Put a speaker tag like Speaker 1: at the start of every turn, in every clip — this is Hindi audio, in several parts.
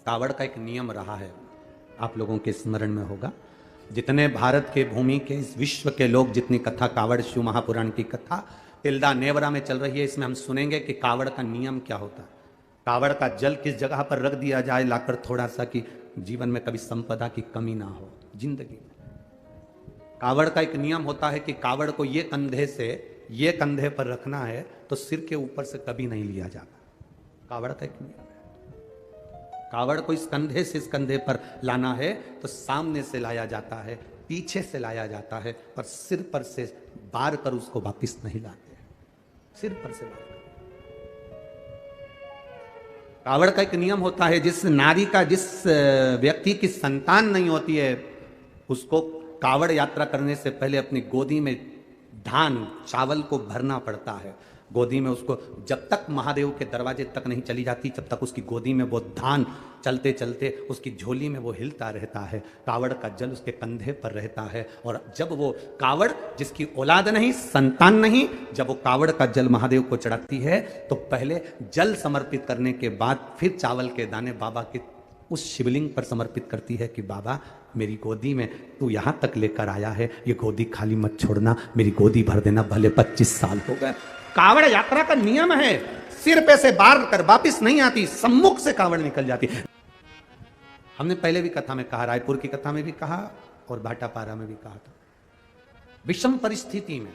Speaker 1: कावड़ का एक नियम रहा है, आप लोगों के स्मरण में होगा। जितने भारत के भूमि के, इस विश्व के लोग, जितनी कथा कावड़ शिव महापुराण की कथा तिल्दा नेवरा में चल रही है, इसमें हम सुनेंगे कि कावड़ का नियम क्या होता है। कावड़ का जल किस जगह पर रख दिया जाए लाकर थोड़ा सा, कि जीवन में कभी संपदा की कमी ना हो जिंदगी में। कावड़ का एक नियम होता है कि कावड़ को ये कंधे से ये कंधे पर रखना है तो सिर के ऊपर से कभी नहीं लिया जाता। कावड़ का एक नियम है। कावड़ को इस कंधे से इस कंधे पर लाना है तो सामने से लाया जाता है, पीछे से लाया जाता है, पर सिर पर से बार कर उसको वापिस नहीं लाते, सिर पर से बार कर। कावड़ का एक नियम होता है, जिस नारी का, जिस व्यक्ति की संतान नहीं होती है, उसको कावड़ यात्रा करने से पहले अपनी गोदी में धान चावल को भरना पड़ता है। गोदी में उसको जब तक महादेव के दरवाजे तक नहीं चली जाती, जब तक उसकी गोदी में वो धान चलते चलते उसकी झोली में वो हिलता रहता है। कावड़ का जल उसके कंधे पर रहता है, और जब वो कावड़, जिसकी औलाद नहीं, संतान नहीं, जब वो कावड़ का जल महादेव को चढ़ाती है तो पहले जल समर्पित करने के बाद फिर चावल के दाने बाबा के उस शिवलिंग पर समर्पित करती है कि बाबा मेरी गोदी में तू यहां तक लेकर आया है, ये गोदी खाली मत छोड़ना, मेरी गोदी भर देना, भले 25 साल हो गए। कावड़ यात्रा का नियम है, सिर पे से बार कर वापिस नहीं आती, सम्मुख से कावड़ निकल जाती। हमने पहले भी कथा में कहा, रायपुर की कथा में भी कहा और भाटापारा में भी कहा था। विषम परिस्थिति में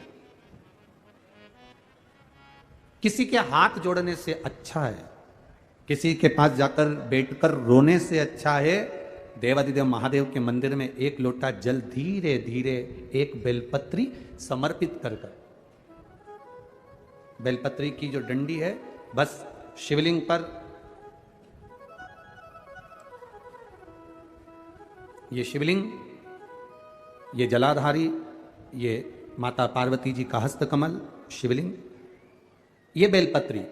Speaker 1: किसी के हाथ जोड़ने से अच्छा है, किसी के पास जाकर बैठकर रोने से अच्छा है, देवादिदेव महादेव के मंदिर में एक लोटा जल धीरे धीरे एक बेलपत्री समर्पित कर कर, बेलपत्री की जो डंडी है बस शिवलिंग पर ये शिवलिंग, ये जलाधारी, ये माता पार्वती जी का हस्तकमल शिवलिंग, ये बेलपत्री,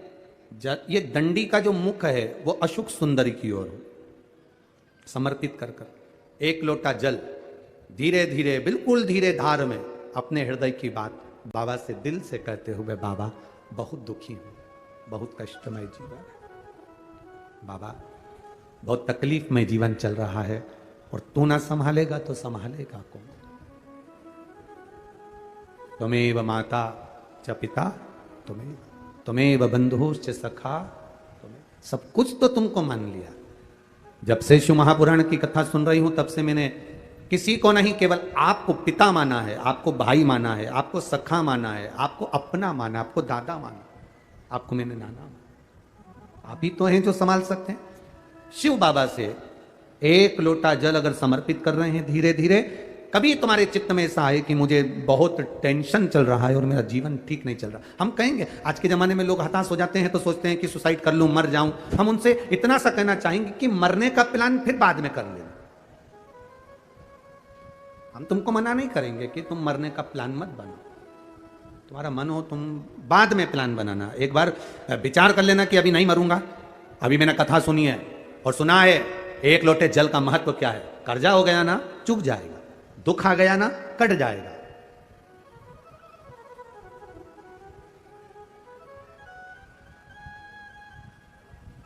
Speaker 1: ये दंडी का जो मुख है वो अशुक सुंदरी की ओर समर्पित कर कर एक लोटा जल धीरे धीरे, बिल्कुल धीरे धार में अपने हृदय की बात बाबा से दिल से कहते हुए, बाबा बहुत दुखी हूं, बहुत कष्टमय जीवन है बाबा, बहुत तकलीफ में जीवन चल रहा है, और तू ना संभालेगा तो संभालेगा कौन? त्वमेव माता च पिता तुम्हें बंधुश्च सखा, सब कुछ तो तुमको मान लिया। जब से शिव महापुराण की कथा सुन रही हूं तब से मैंने किसी को नहीं, केवल आपको पिता माना है, आपको भाई माना है, आपको सखा माना है, आपको अपना माना, आपको दादा माना, आपको मैंने नाना माना। आप ही तो हैं जो संभाल सकते हैं। शिव बाबा से एक लोटा जल अगर समर्पित कर रहे हैं धीरे धीरे, कभी तुम्हारे चित्त में ऐसा आए कि मुझे बहुत टेंशन चल रहा है और मेरा जीवन ठीक नहीं चल रहा, हम कहेंगे, आज के जमाने में लोग हताश हो जाते हैं तो सोचते हैं कि सुसाइड कर लूं, मर जाऊं। हम उनसे इतना सा कहना चाहेंगे कि मरने का प्लान फिर बाद में कर लेना। हम तुमको मना नहीं करेंगे कि तुम मरने का प्लान मत बनाओ, तुम्हारा मन हो तुम बाद में प्लान बनाना। एक बार विचार कर लेना कि अभी नहीं मरूंगा, अभी मैंने कथा सुनी है और सुना है एक लोटे जल का महत्व क्या है, कर्जा हो गया ना चुक जाएगा, दुख आ गया ना कट जाएगा।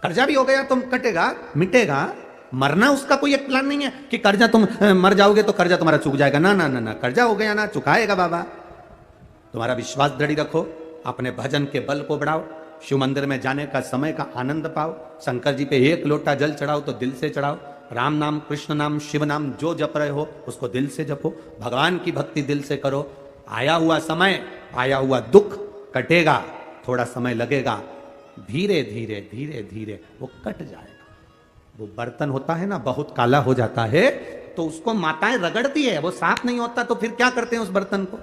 Speaker 1: कर्जा भी हो गया तो कटेगा, मिटेगा। मरना उसका कोई एक प्लान नहीं है कि कर्जा तुम मर जाओगे तो कर्जा तुम्हारा चुक जाएगा, ना ना ना ना, कर्जा हो गया ना चुकाएगा बाबा। तुम्हारा विश्वास दृढ़ रखो, अपने भजन के बल को बढ़ाओ, शिव मंदिर में जाने का समय का आनंद पाओ, शंकर जी पे एक लोटा जल चढ़ाओ तो दिल से चढ़ाओ, राम नाम, कृष्ण नाम, शिव नाम जो जप रहे हो उसको दिल से जपो, भगवान की भक्ति दिल से करो। आया हुआ समय, आया हुआ दुख कटेगा, थोड़ा समय लगेगा, धीरे धीरे धीरे धीरे वो कट जाएगा। वो बर्तन होता है ना, बहुत काला हो जाता है तो उसको माताएं रगड़ती है, वो साफ नहीं होता तो फिर क्या करते हैं उस बर्तन को?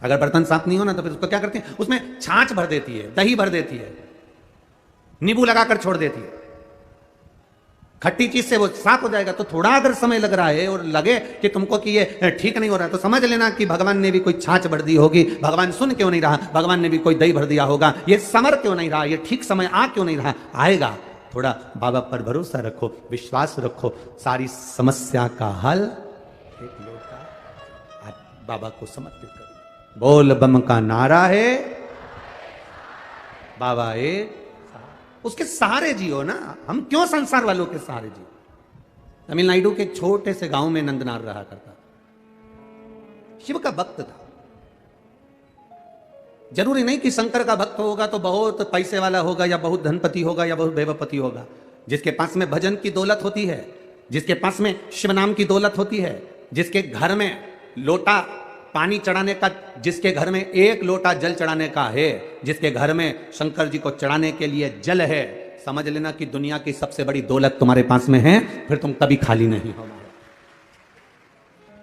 Speaker 1: अगर बर्तन साफ नहीं होना तो फिर उसको क्या करते हैं? उसमें छाछ भर देती है, दही भर देती है, नींबू लगाकर छोड़ देती है, खट्टी चीज से वो साफ हो जाएगा। तो थोड़ा अगर समय लग रहा है और लगे कि तुमको कि ये ठीक नहीं हो रहा है तो समझ लेना कि भगवान ने भी कोई छाछ भर दी होगी, भगवान सुन क्यों नहीं रहा, भगवान ने भी कोई दही भर दिया होगा, ये समर क्यों नहीं रहा, ये ठीक समय आ क्यों नहीं रहा, आएगा। थोड़ा बाबा पर भरोसा रखो, विश्वास रखो, सारी समस्या का हल एक लोटा आप बाबा को समर्पित करो। बोल बम का नारा है, बाबा एक उसके सहारे जियो ना। हम क्यों संसार वालों के सहारे जियो? तमिलनाडु के एक छोटे से गांव में नंदनार रहा करता, शिव का भक्त था। जरूरी नहीं कि शंकर का भक्त होगा तो बहुत पैसे वाला होगा या बहुत धनपति होगा या बहुत बेवपति होगा। जिसके पास में भजन की दौलत होती है, जिसके पास में शिव नाम की दौलत होती है, जिसके घर में लोटा पानी चढ़ाने का, जिसके घर में एक लोटा जल चढ़ाने का है, जिसके घर में शंकर जी को चढ़ाने के लिए जल है, समझ लेना कि दुनिया की सबसे बड़ी दौलत तुम्हारे पास में है, फिर तुम कभी खाली नहीं होगा।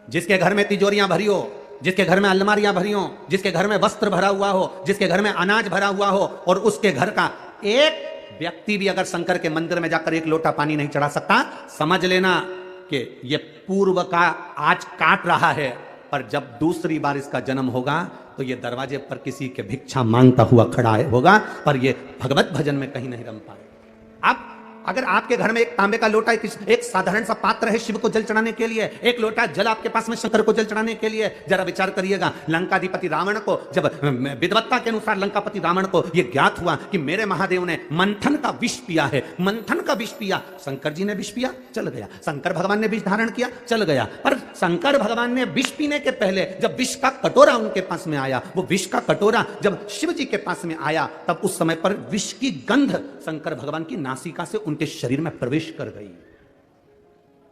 Speaker 1: जिसके घर में तिजोरियां भरी हो, जिसके घर में अलमारियां भरी हो, जिसके घर में वस्त्र भरा हुआ हो, जिसके घर में अनाज भरा हुआ हो, और उसके घर का एक व्यक्ति भी अगर शंकर के मंदिर में जाकर एक लोटा पानी नहीं चढ़ा सकता, समझ लेना कि यह पूर्व का आज काट रहा है, पर जब दूसरी बार इसका जन्म होगा तो यह दरवाजे पर किसी के भिक्षा मांगता हुआ खड़ा होगा, पर यह भगवत भजन में कहीं नहीं रम पाए। अब अगर आपके घर में एक तांबे का लोटा, एक साधारण सा पात्र है शिव को जल चढ़ाने के लिए, एक लोटा जल आपके पास में शंकर को जल चढ़ाने के लिए, जरा विचार करिएगा, लंकाधिपति रावण को जब विद्वत्ता के अनुसार लंकापति रावण को यह ज्ञात हुआ कि मेरे महादेव ने मंथन का विष पिया है, मंथन का विष पिया, शंकर जी ने विष पिया, चल गया। शंकर भगवान ने विष धारण किया, चल गया। पर शंकर भगवान ने विष पीने के पहले जब विष का कटोरा उनके पास में आया, वो विष का कटोरा जब शिव जी के पास में आया, तब उस समय पर विष की गंध शंकर भगवान की नासिका से उनके शरीर में प्रवेश कर गई।